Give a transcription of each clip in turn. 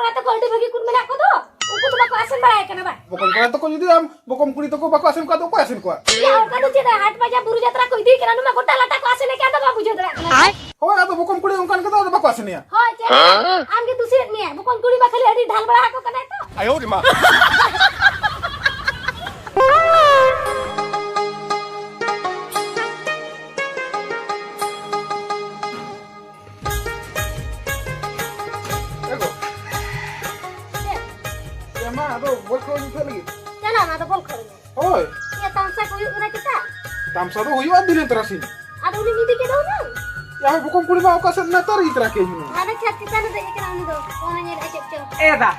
kora to ko di bagi kun mena ko do. Uku to bako asen barai kana ba. Bokong kora to ko judi am bokong kuri to ko bako asen ko to ko asen ko. Ya ka to cheda hat baja buru jatra ko idi kana numa gota lata ko asen ke to ba bujho dra. Hoy ado bokong kuri ongkan ko to bako asen ya. Hoy cheda am ke dusiret ni bukon kuri ba khali adi dhal bara ko kana to. Ayo di ma. Aduh, bol ko ni lagi. Chana ma to bol khori. Hoy, Ya tamsa ko yu kana kita. tamsa do huyu adile terasin. Ado ni midi ke do na. Ya bokong kuri ba ko asen na tari trake ni. Ada chat kita na de kana ni do. Kona ni acep cep. Eda,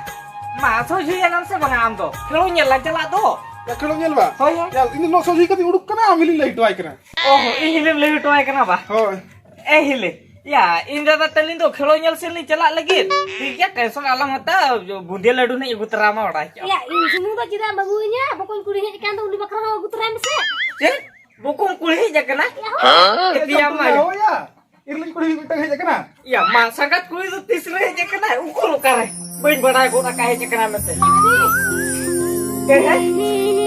masuk sih yang namanya bang Amdo. Kalau nyelan celak tuh. Ya kelo nyel ba. Hoy. Ya ini no soji ka di uduk kana amili lai to ai kana. Oh, ini lebih tuai kenapa? Hoy. Hile. Ya, ini data telin tuh kalau nyel sini celak lagi. Tiga kesan alam mata bundia ladu nih ibu terama orang. Ya, ini semua to chida babunya bukon kuri he kan to uli bakra ko gutra mese. Jadi, bukan kuliah aja kena. Dia mah. Oh ya. Irling kuri mitang heja kana. Ya, mas sangat kuliah itu tisre aja kena. Ukul kare. Bain badai ko nak aja kena mese.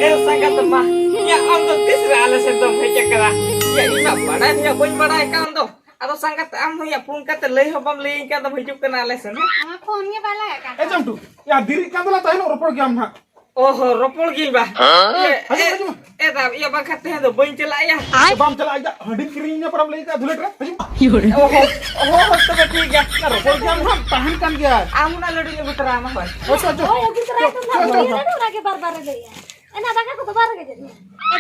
Sangat temah. Ya, Amdo tisre alasan tuh aja kena. Ya, ini badai dia bain badai kan tuh. Atau sangat am ya pun kata leh hobam leh kan tuh hidup kena alasan. Phone nya bala kan. Jam tu. Ya diri kan la taino ropor gam ha. Oh, ropol gini bah. Tapi ya bang katanya tuh bain celak ya. Bam chala aja. Hadin kirinya param lai ka dhule tra. Oh, tapi tiga. Ropor gam ha tahan kan dia. Amun lalu ibu terama bah. Oh, ya gutra to na boli na do rage bar de ya. Ena daga ko to bar ge jadi.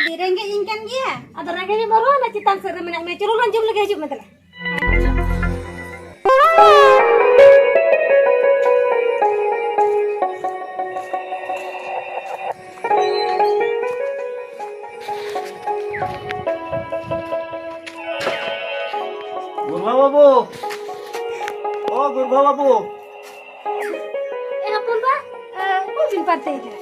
Direnge inkan dia. Ada rage ni baru na citan sere mena me churu lanjum lagi hijab matla. Gurba babu. Oh, gurba babu. Apun ba? Ko bin patte ide.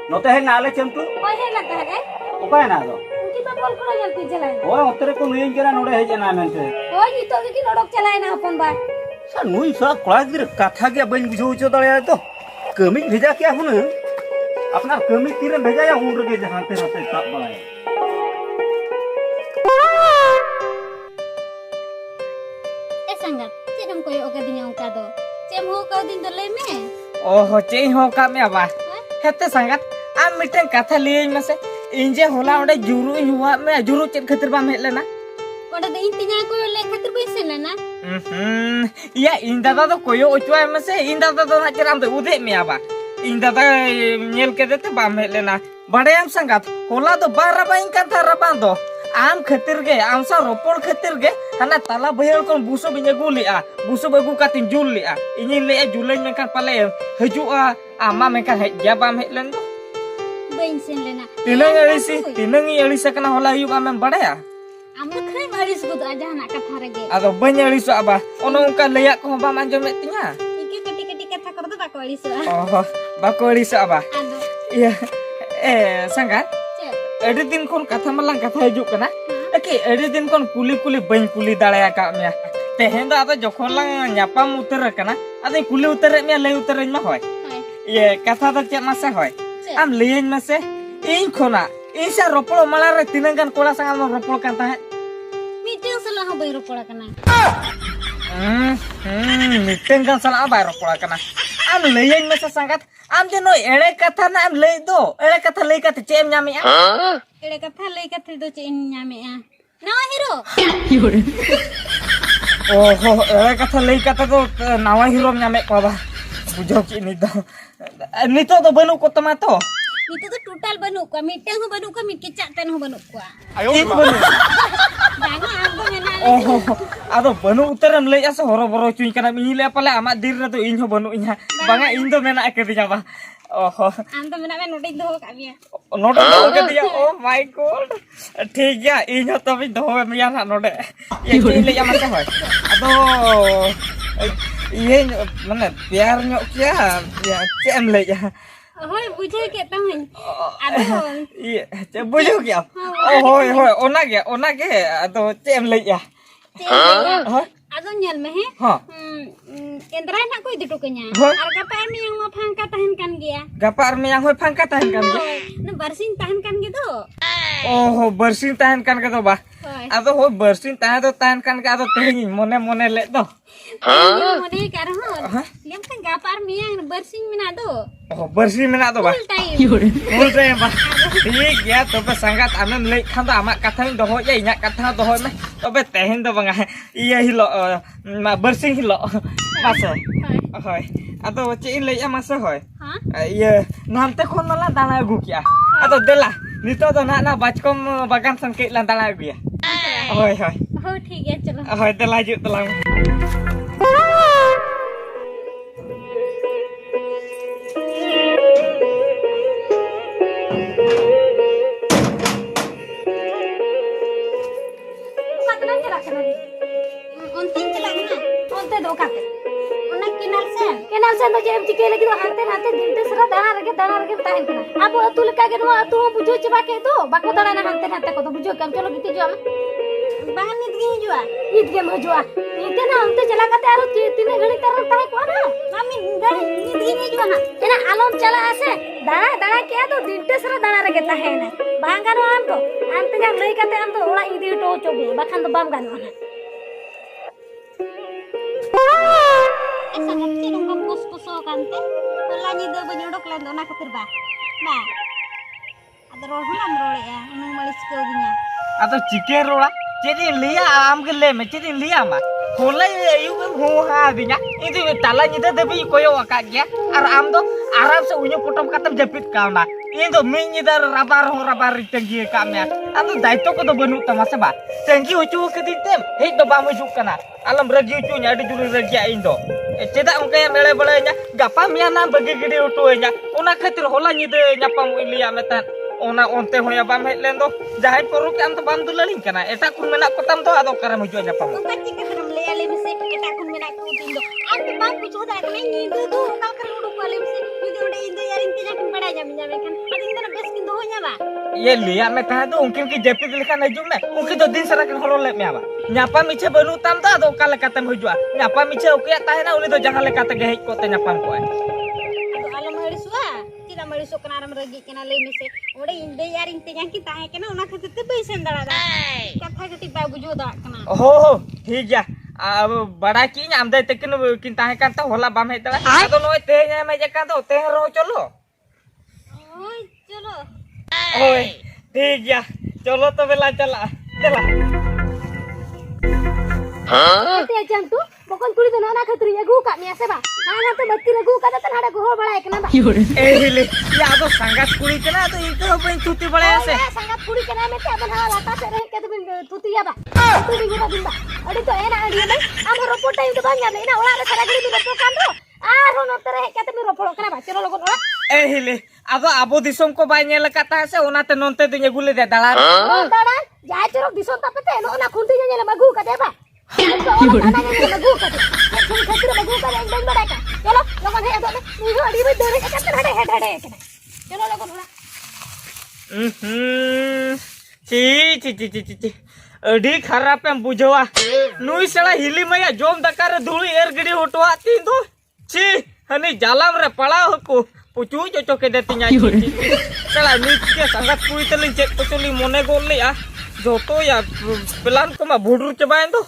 Note hai nale chemtu. Hoy he lagta hai. Upai na do. Unki ba bol kora jal tu jalai. Oh, otere ko nuin kira node hai jana mente. Hoy ito ki nodok chalai na apun ba. Sa nui sa kora dir katha ke bain bujho ucho dare to. Kami bheja kya hun? Apnar kami tire bheja ya hun rege jahan te hote tak balai. Sangat, cedam koyo oka dinya ongka do. Cem ho kau din do le me. Oh, cei ho ka me aba. Hete sangat am miten katha liyein mase. Inje hola onde juru huwa me juru ced khatir bam het lena. Oda de intinya koyo le khatir baisen lena. Iya, inda da koyo ochwa mase inda da na ceram de ude me aba. Inda da nyel ke de bam het lena. Badayam sangat hola do bara bain katha rabang do. Am khatir ge am sa ropor khatir ge hana tala bayar kon buso binya guli a buso bagu katin juli a ini le julai menkan pale haju a ama menkan he jabam he len Baisen lena. tinang elisa kana hola yuk amem badaya Am to khay maris gud aja na katha rage. ado banya elisa aba ono kan leyak ko ba manjo metinya Iki keti katha kor do ba ko aliso. oh bako elisa aba Ado. iya sangat Cep. adi din kon katha malang katha haju kana Oke, adi din kon kuli bain kuli dalaya ka me tehen da ata jokhon lang nyapam utar kana ade kuli utar me lei utar ma hoy Hoy. ye katha da che mase hoy am lein mase in khona isa ropol malare tinangan kola sanga mo ropol kan ta Meeting salah ho bayro pola kana. miten kan sala bai ropol kana am lein mase sangat am je no ere katha na am lei do ere katha lei katha che em nyami a Ede katha le katha do chin nyame a. Nawa hero. Oh, kata lei kata to nawa hero nyame ko ba. Bujo ki ni to banu ko tomato. Itu tuh total banu ko meeting ho banu ko mit ke chatan ho banu ko. Ayo Ik banu. Danga abo ngena. Oh, ado banu utaram lei asa horo boro cuy kana mile pale amat dir na to inho banu inya. Banga indo mena ke dinya ba. Oh, Ando mena me nodai do ka bia. note do ke dia. Oh my god. ठीक है inho to bi do me ya na node. Ye ki le ya masa hoy. Ado ये mana biar nyok ya cem le ya Hoy bujhe ke tang. Ado. iya cem bujuk ya oh hoy ona ge ado cem le ya Ado nyel meh. Ha. Kendra nak ko itu tukenya. Hah? Harga PM yang mau pangkat tahan kan dia. Gapa army yang hoy pangkat tahan kan dia? Nah barsin tahan kan gitu. Oh, bersin tahan kan gitu bah. Hoy. Atau hoy bersin tahan kan ke atau tehing mone lek tuh. Mau deh karena Hah? yang kan gapar mi yang bersin mina tuh. Oh, bersin mana tuh bah? Full time. Full time bah. ठीक ya, tobe sangat amen lek kan tuh amak katanya doho ya inyak katanya doho mah. Tobe tehin tuh bang. Iya hilo, bersin hilo. Masuk. Hoy. Hoy. Atau cik lek ya masuk hoy. Hah? Iya, nanti kon lah tanah gue ya. Atau delah, nito tuh nak backom bagan sangkit lah tanah gue ya. Hoy hoy. Oh ठीक है चलो. Hoy terlanjut telang. Makanan jelas kan? Unting jelas na. Unte do kate. Unak kenal sen to jem chike lagi to hante dinte sara dana rage tahin kana. Abo atul ka ge no atu bujo chba ke to bako dana na hante ko to bujo kam chalo gite jo bahan nit ge jua. Nit ge mo jua. Nite na unte jala kate aro tine घड़ी तर tahe ko na. Mami घड़ी nit ge jua na. Ena alom chala ase. Dana ke to dinte sara dana rage tahin na. Banga no am to. Ante ja lei kate am to ola idi to chobe bakhan to bam gano na. Esa ngerti dong kus-kuso kante. Wala nyido banyodok lendo na katirba. Nah. Ada roh lam role ya, nung malis ko ginya. Atau chicken rola, jadi liya am ke le me jadi liya ma. Hola ayu kan ho ha dinya. Itu tala nyida debi koyo akak ya. Ar am to aram se unyu putom katam japit kau na. Indo min nyida rabar tenggi kamnya. Atu daito ko do banu tamase ba. Tenggi ucu ke ditem. Hei do ba mujuk kana. Alam ragi ucu nya ada juri ragi indo. Cedak mungkin mele belanya. Gapa miana bagi gede utunya. Una khatir hola nyida nyapam liya metan. Ona onte hoya bam het lendo jahai poruk am to bam dulaling kana eta kun menak kotam to ado karam hujua nyapam Bukan cika haram le ale misi kita kun mena ku tindo. Ante bang ku joda kana nyido do kal kal udu ku ale misi. Yudi udah indo yarin tija kun pada jam kan. Adin dana bes kin do nya ba. ye liya meta do mungkin ki japit likan ajum me mungkin do din sarakin holol lek me aba nyapa miche banu tam to ado kala katam hujua nyapa miche ukia tahena uli do jangan le kata ge ko te nyapam ko Aduh alam marisua. Tidak marisuk kana aram ragi kana le misi. Udah indo yarin tija kita kana una khatir te beisen dara da. Katha kati ba bu joda kana. Oh ठीक ya बड़ा की आमदे तकिन किन ताहे kan ta hola bam hetala ado noy te nya me jaka to te ro cholo Oi chalo. ओए ठीक है चलो तो बेला चला Ate jam tu pokon kuri to na khatri agu ka mi ase ba. Na to batti agu ka ta hada go bala ekna ba. ए हिले या तो संगत कुड़ी के ना तो इको अपन छुट्टी पड़े ऐसे Sangat kuri kana me te aban hala lata se reh ke tu bin tutiya ba. Tu bin gura bin ba. Adi to ena adi ba. Am report time to banya me na ola re sara gari bin report kan do. Aro no tere ke te mi report kana ba. Chalo logon ola. ए हिले अब आबो दिसम को बाइने लकाता है से ओनाते नोनते दुनिया गुले दे दाला Dadan jai chorok dison ta pete no na khunti nya le magu ka de ba. Magu ka de. Khun khatri magu ka de ek bada ka. Chalo logon he ado ni ho adi bin dore ka te hade ekna. Chalo logon ola. ची अडी खराब पे बुझवा नुई सला हिली मैया जोम दकार धूली एर गड़ी होटवा तीन दो ची हनी जालम रे पड़ा को पुचू चोचो के देतिnya सला नीच के संगत कुई तलिंग चेक पुचुली मोने गोली आ जोतो या प्लान को मा बुडुर चबाइन दो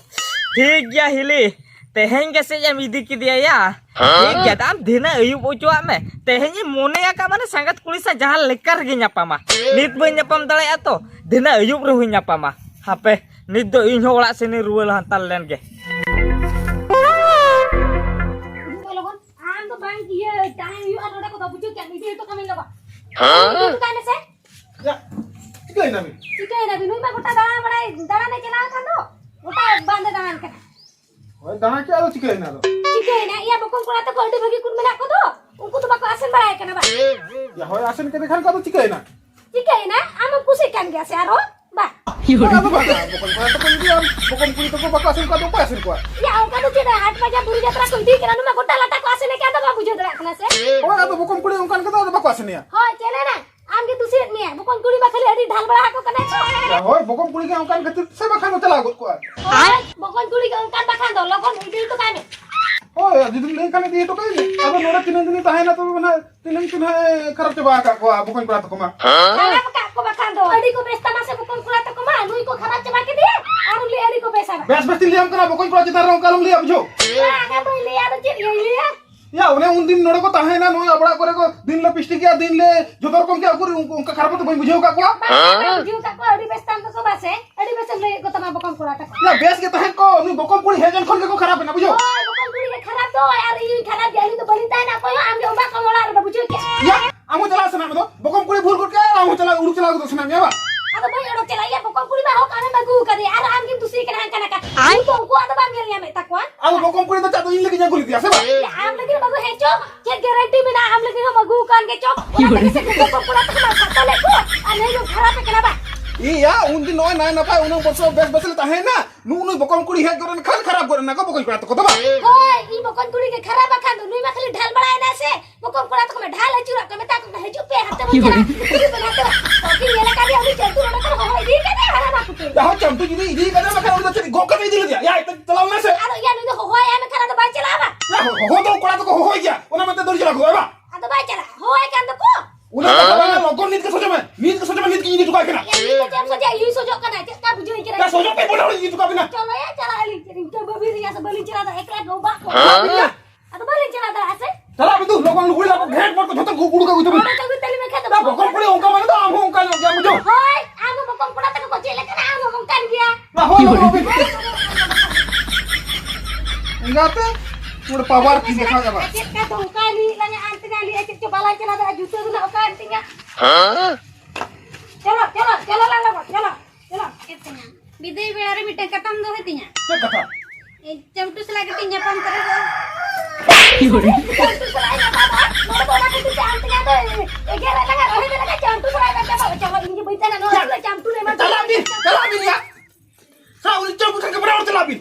ठीक गया हिली तेहें कैसे जम इदी की दिया या ठीक गया दाम दिना अयुब उचुआ में तेहें मोने या का माने संगत कुली सा जहां लेकर गे nyapama nit be nyapam dale ato dina Ayub रे हुई nyapama hape nit do इन होला sini ruwel hantal len ge Logon am to bang dia time you ada ko bujuk kan ini to kami logo. Itu kan se? Ya, chikai na mi. Chikai na binu ba gota dana ne chela kan do. Gota bande dana kan. Hoy dana ke alo chikai na do. Chikai na iya bokon kora ta goldi bagi kun mena ko do. Unku to bako asen bara kan ba. Ya hoy asen ke dekhan ka do chikai na. Chikai na am kusi kan ga se aro ba. Ano ba? Bukan ko to kun diam, bukan kulit ko bako asen ka do pa asen ko. Ya ka to cheda hat baja buri jatra ko di kan ma gota lata ko asen ke ado ba bujo dra kan se. Hoy ato bukan kulit ungkan ka do bako asen ya. Hoy chele na आमगे दूसरे में बुकन कुड़ी बा खाली अड़ी ढाल बड़ा को कने Ya hoy bokom kuli ke angkan khatir se bakhan chala gut ko. बुकन कुड़ी का कान बखान दो लोगन इडिल तो काने Oh jidin le kan di to kai. Ado nora tinan dini tahena to na tinan tin kharap chaba ka ko bokom kula to koma. खाना पका को बखान दो अड़ी को बेस्ता मा से बुकन कुड़ा तो कमा नुई को खराब चबा के दिया और ले अड़ी को बेसा Bes bes liam kana bokom kula chitar rong kalam liam jo. आगे बोल लिया तो चिर ये लिया Ya une un din nora ko tahena no abra kore ko din le pishti kya din le jotor kom kya kur unka kharap to bhai bujheu ka ko. जो का को अड़ी बेस्ता को बासे अड़ी बेसा ले को तमा बुकन कुड़ा तक Ya bes ke tahen ko ni bokom kuli hejan khol ke ko kharap na bujheu. ओए बुकन कुड़ी के खराब दो यार ये खराब जाली तो बलिता है ना कोई आमगे उबा कमला रे बुझो के Ya amu chala sana me to bokom kuli bhul kor ke amu chala udu chala ko sana me ba. अब भाई एड़ो चलाइए बुकन कुड़ी में हो काने में गु करे यार आमगे दूसरी के नाम कना का आई तो को अदबा गेल या में तकवा Ado bokom kuli to chato in le ke jang kuli dia se ba. आम लगे बगु है चो के गारंटी में ना आम लगे हम गु कान के चो से बुकन कुड़ा तक ना खाता ले को आ नहीं जो खराब के ना बा Iya, undi noy na na pa unang borso bes bes le tahena. Nu bokom kuli he goran khan kharap goran na ko bokom kula to ko ba. होय ई बुकन कुड़ी के खराब खा दो नुई में खाली ढाल बड़ाए ना से बुकन कुड़ा तो में ढाल चूरा के में ताक है जो पे हाथ में चला तो कि ये लगा दिया अभी चलतू ना कर होय दी के ना हरा बापू के Ya ho chamtu jidi idi kada ma kana chari go ka idi le dia. Ya ita chalao na se. अरे या नु होय हमें खरा तो बाई चलावा Ya ho to kula to ko ho gya. Una mate dori chala ko ba. आ तो by चला होय कान तो को Una ka ba logon nit ke sojo me. Nit ke sojo me nit ki idi to ka kena. ये तो जब सोचा ये सोचो कना का बुझो के Ya sojo pe bola idi to ka bina. चलो ये चला अली तो बबी रिया से बलि चला तो एकला डोबा को आ तो बलि चला तो ऐसे Chala be tu logon guli la ghet mot ko jhoto gudu ka gudu. और तो तली में खेत Na bokom kuli onka mane to am onka lo gya mujo. होय आम बकम कुड़ा तक को चले कना आम बकम कान गया Na ho lo be. Ingate mur power ki dekha jaba. का तो काली लने आंटी गाली एक के बाला चला तो जूते ना का आंटी का चलो चलो चलो ला चलो चलो इतना विदे बेड़ा रे मिटे कटम दो हेतिया Cek kata. ए चमटू से लाके तिnya पन करे दो चमटू से लाके बाबा मोर बोला के तिया आंटी का तो ए घेरा लगा रहे लगा चमटू से लाके बाबा चलो इनके बैठा ना नो चमटू ने मत Chala bin ya. Sa uli chabu kan ke berawat chala bin.